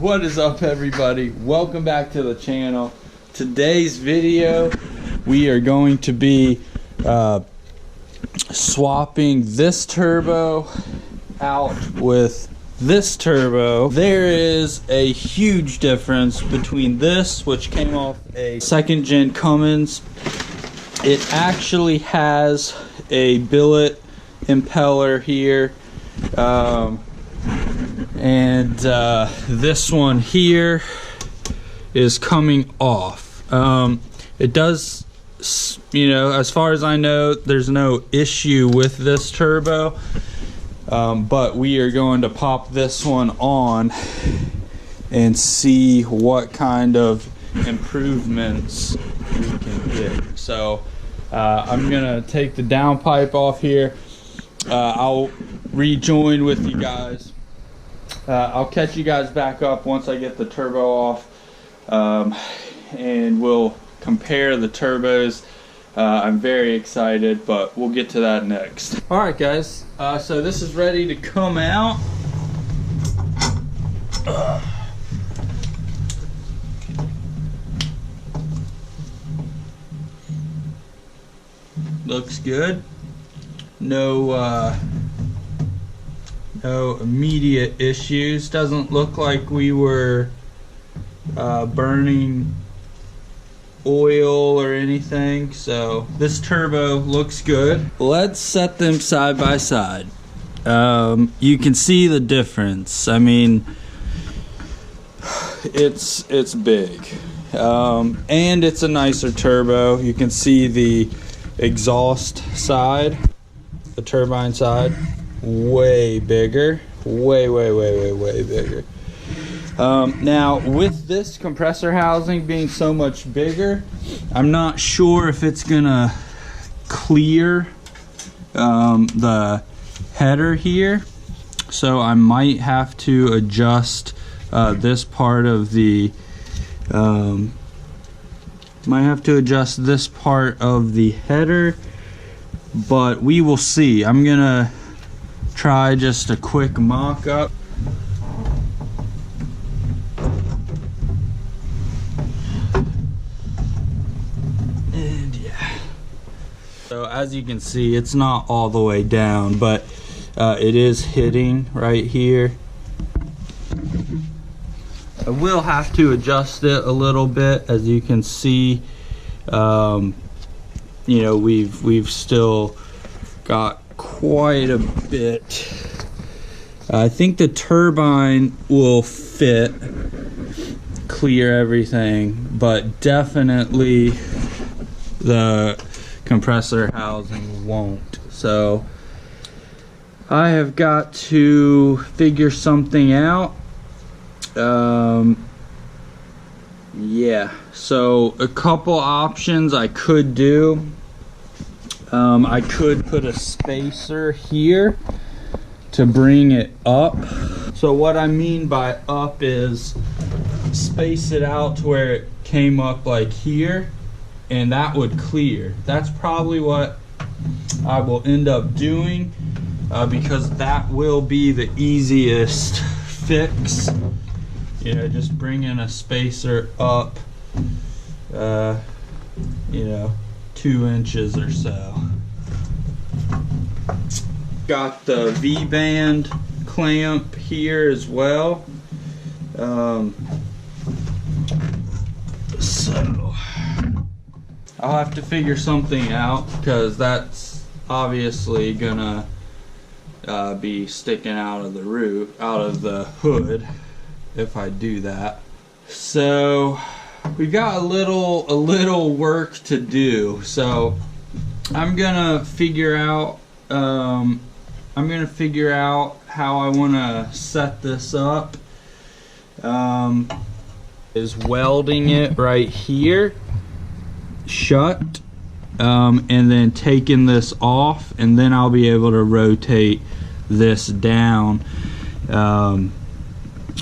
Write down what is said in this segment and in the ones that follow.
What is up, everybody? Welcome back to the channel. Today's video, we are going to be swapping this turbo out with this turbo. There is a huge difference between this, which came off a second gen Cummins. It actually has a billet impeller here, and this one here is coming off. It does, you know, as far as I know, there's no issue with this turbo, but we are going to pop this one on and see what kind of improvements we can get. So I'm gonna take the downpipe off here. I'll rejoin with you guys. I'll catch you guys back up once I get the turbo off, and we'll compare the turbos. I'm very excited, but we'll get to that next. Alright guys, so this is ready to come out. Looks good. No immediate issues. Doesn't look like we were burning oil or anything, so this turbo looks good. Let's set them side by side. You can see the difference. I mean, it's big, and it's a nicer turbo. You can see the exhaust side, the turbine side, way bigger, way bigger. Now with this compressor housing being so much bigger, I'm not sure if it's gonna clear the header here, so I might have to adjust this part of the header, but we will see. I'm gonna try just a quick mock-up. And yeah. So as you can see, it's not all the way down, but it is hitting right here. I will have to adjust it a little bit. As you can see, you know, we've still got quite a bit. I think the turbine will fit, clear everything, but definitely the compressor housing won't. So I have got to figure something out. Yeah, so a couple options I could do. I could put a spacer here to bring it up. So what I mean by up is space it out to where it came up like here, and that would clear. That's probably what I will end up doing, because that will be the easiest fix. You know, just bringing a spacer up, you know, 2 inches or so. Got the V-band clamp here as well. So I'll have to figure something out, because that's obviously gonna be sticking out of the roof, out of the hood, if I do that. So we've got a little work to do. So I'm gonna figure out how I want to set this up. Is welding it right here shut, and then taking this off, and then I'll be able to rotate this down,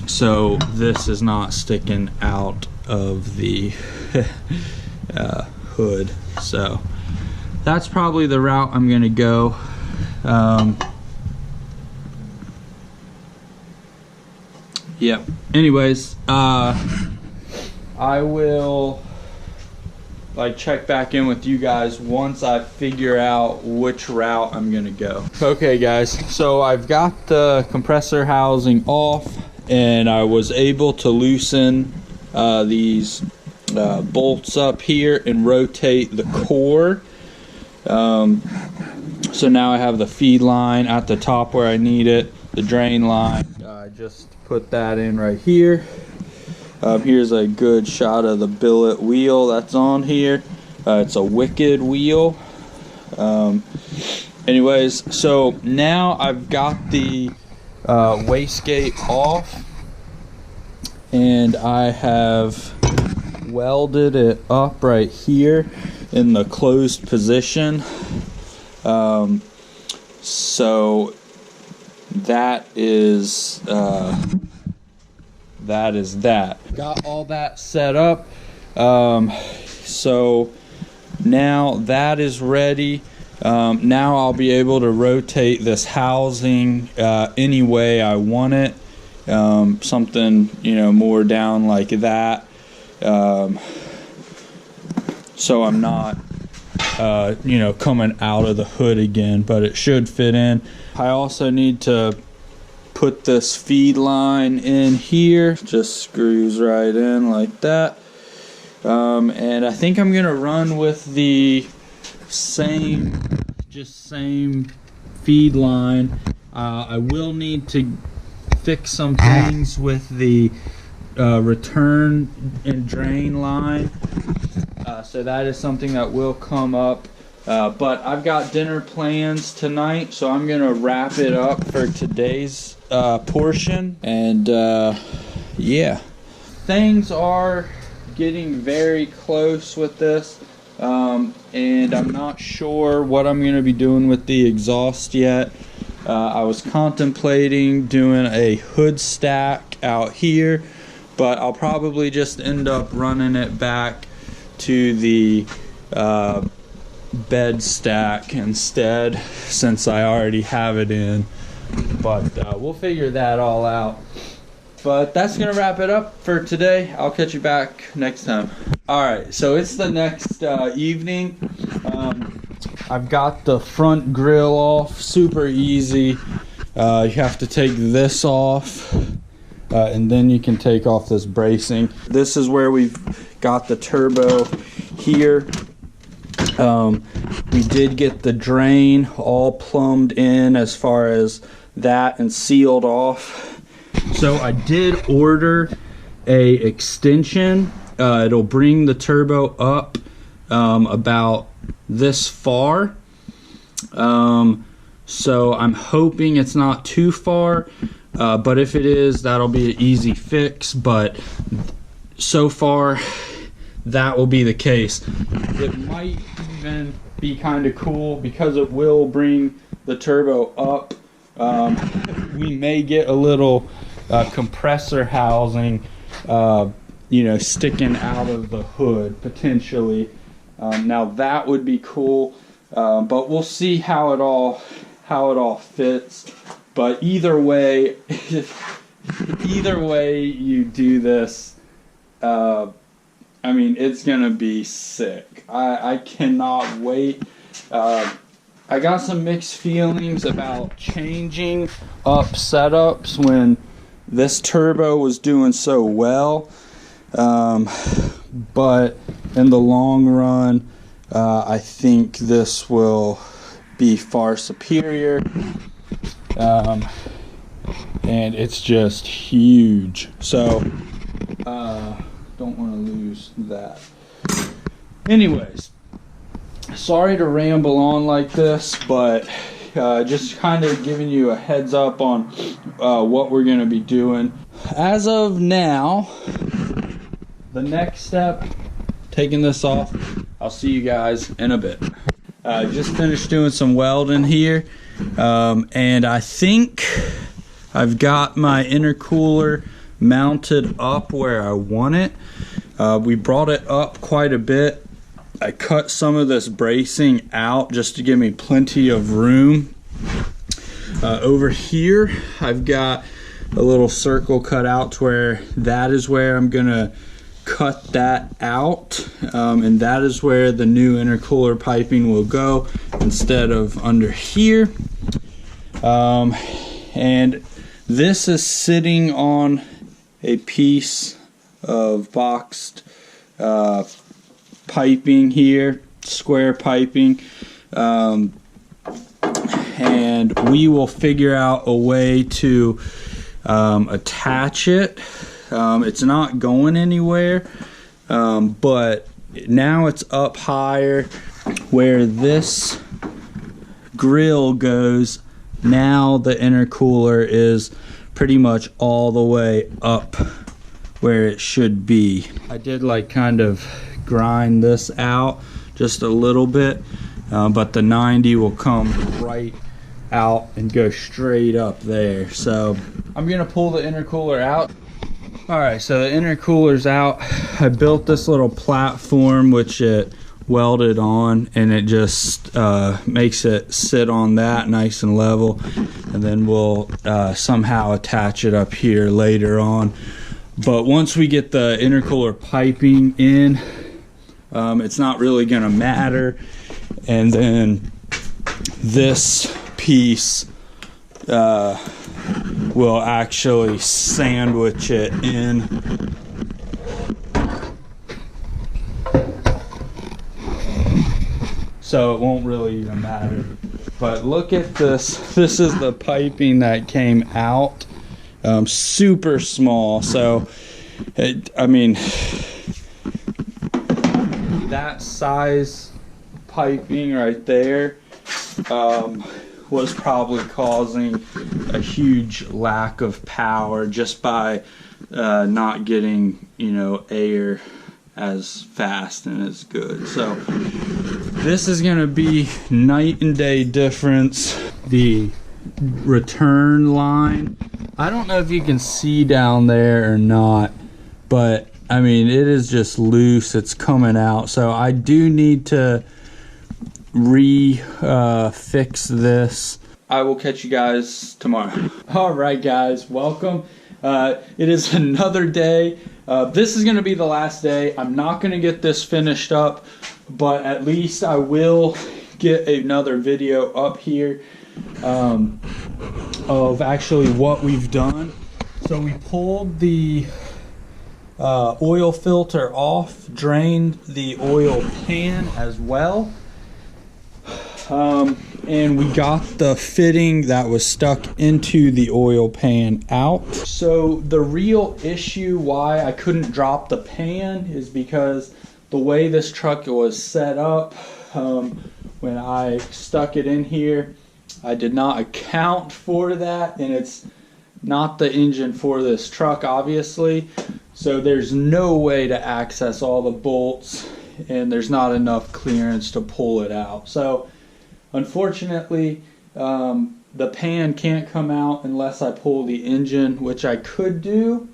so this is not sticking out of the hood. So that's probably the route I'm gonna go. Yep. Anyways, I will like check back in with you guys once I figure out which route I'm gonna go. Okay guys, so I've got the compressor housing off and I was able to loosen these bolts up here and rotate the core. So now I have the feed line at the top where I need it, the drain line. I just put that in right here. Here's a good shot of the billet wheel that's on here. It's a Wicked wheel. Anyways, so now I've got the wastegate off and I have welded it up right here in the closed position. So that is that. Got all that set up. So now that is ready. Now I'll be able to rotate this housing any way I want it. Something, you know, more down like that. So I'm not you know, coming out of the hood again, but it should fit in. I also need to put this feed line in here. Just screws right in like that. And I think I'm gonna run with the same feed line. I will need to fix some things with the return and drain line. So that is something that will come up. But I've got dinner plans tonight, so I'm gonna wrap it up for today's portion. And yeah, things are getting very close with this. And I'm not sure what I'm gonna be doing with the exhaust yet. I was contemplating doing a hood stack out here, but I'll probably just end up running it back to the bed stack instead, since I already have it in. But we'll figure that all out. But that's gonna wrap it up for today. I'll catch you back next time. Alright, so it's the next evening. I've got the front grill off, super easy. You have to take this off and then you can take off this bracing. This is where we've got the turbo here. We did get the drain all plumbed in as far as that and sealed off. So I did order a extension. It'll bring the turbo up about this far. So I'm hoping it's not too far, but if it is, that'll be an easy fix. But so far that will be the case. It might even be kind of cool because it will bring the turbo up. We may get a little compressor housing you know, sticking out of the hood potentially. Now that would be cool, but we'll see how it all fits. But either way you do this, I mean, it's gonna be sick. I cannot wait. I got some mixed feelings about changing up setups when this turbo was doing so well, but in the long run, I think this will be far superior, and it's just huge. So don't want to lose that. Anyways, sorry to ramble on like this, but just kind of giving you a heads up on what we're going to be doing. As of now, the next step, taking this off. I'll see you guys in a bit. Just finished doing some welding here, and I think I've got my intercooler mounted up where I want it. We brought it up quite a bit. I cut some of this bracing out just to give me plenty of room. Over here I've got a little circle cut out to where that is where I'm gonna cut that out, and that is where the new intercooler piping will go instead of under here. And this is sitting on a piece of boxed piping here, square piping, and we will figure out a way to attach it. It's not going anywhere, but now it's up higher where this grill goes. Now the intercooler is pretty much all the way up where it should be. I did like kind of grind this out just a little bit, but the 90 will come right out and go straight up there. So I'm gonna pull the intercooler out. Alright, so the intercooler's out. I built this little platform which it welded on, and it just makes it sit on that nice and level, and then we'll somehow attach it up here later on. But once we get the intercooler piping in, it's not really gonna matter, and then this piece will actually sandwich it in. So it won't really even matter. But look at this. This is the piping that came out. Super small. So, I mean, that size piping right there was probably causing a huge lack of power just by not getting, you know, air as fast and as good. So this is going to be night and day difference. The return line, I don't know if you can see down there or not, but I mean, it is just loose. It's coming out. So I do need to fix this. I will catch you guys tomorrow. All right, guys, welcome. It is another day. This is going to be the last day. I'm not going to get this finished up, but at least I will get another video up here of actually what we've done. So we pulled the oil filter off, drained the oil pan as well, and we got the fitting that was stuck into the oil pan out. So the real issue why I couldn't drop the pan is because the way this truck was set up, when I stuck it in here, I did not account for that, and it's not the engine for this truck, obviously. So there's no way to access all the bolts, and there's not enough clearance to pull it out. So unfortunately, the pan can't come out unless I pull the engine, which I could do,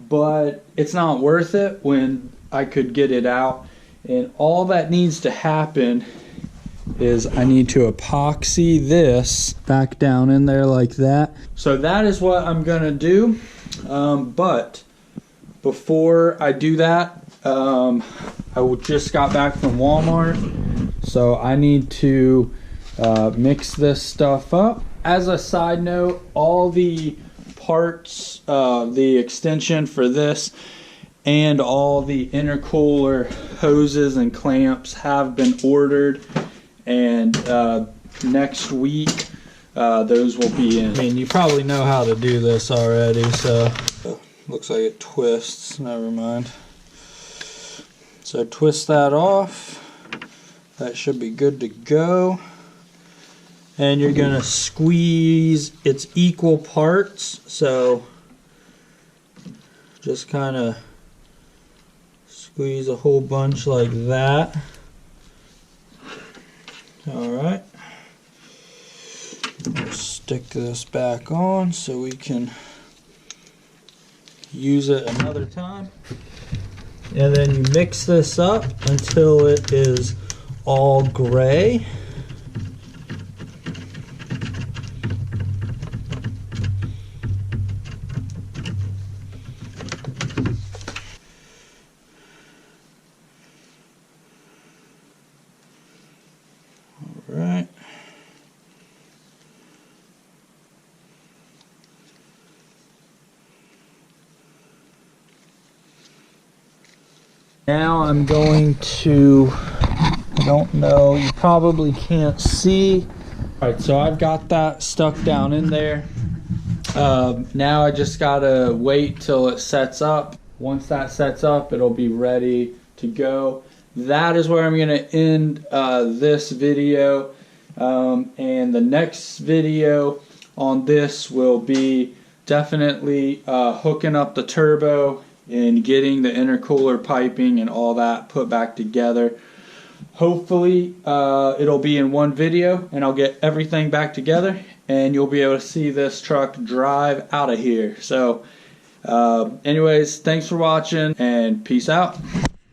but it's not worth it when I could get it out. And all that needs to happen is I need to epoxy this back down in there like that. So that is what I'm gonna do, but before I do that, I just got back from Walmart, so I need to mix this stuff up. As a side note, all the parts, the extension for this and all the intercooler hoses and clamps have been ordered, and next week those will be in. I mean, you probably know how to do this already, so looks like it twists. Never mind. So twist that off. That should be good to go. And you're gonna squeeze its equal parts. So just kind of squeeze a whole bunch like that. Alright. Stick this back on so we can use it another time. And then you mix this up until it is all gray. Now I'm going to, I don't know, you probably can't see. All right, so I've got that stuck down in there. Now I just gotta wait till it sets up. Once that sets up, it'll be ready to go. That is where I'm gonna end this video. And the next video on this will be definitely hooking up the turbo and getting the intercooler piping and all that put back together. Hopefully it'll be in one video and I'll get everything back together and you'll be able to see this truck drive out of here. So anyways, thanks for watching and peace out.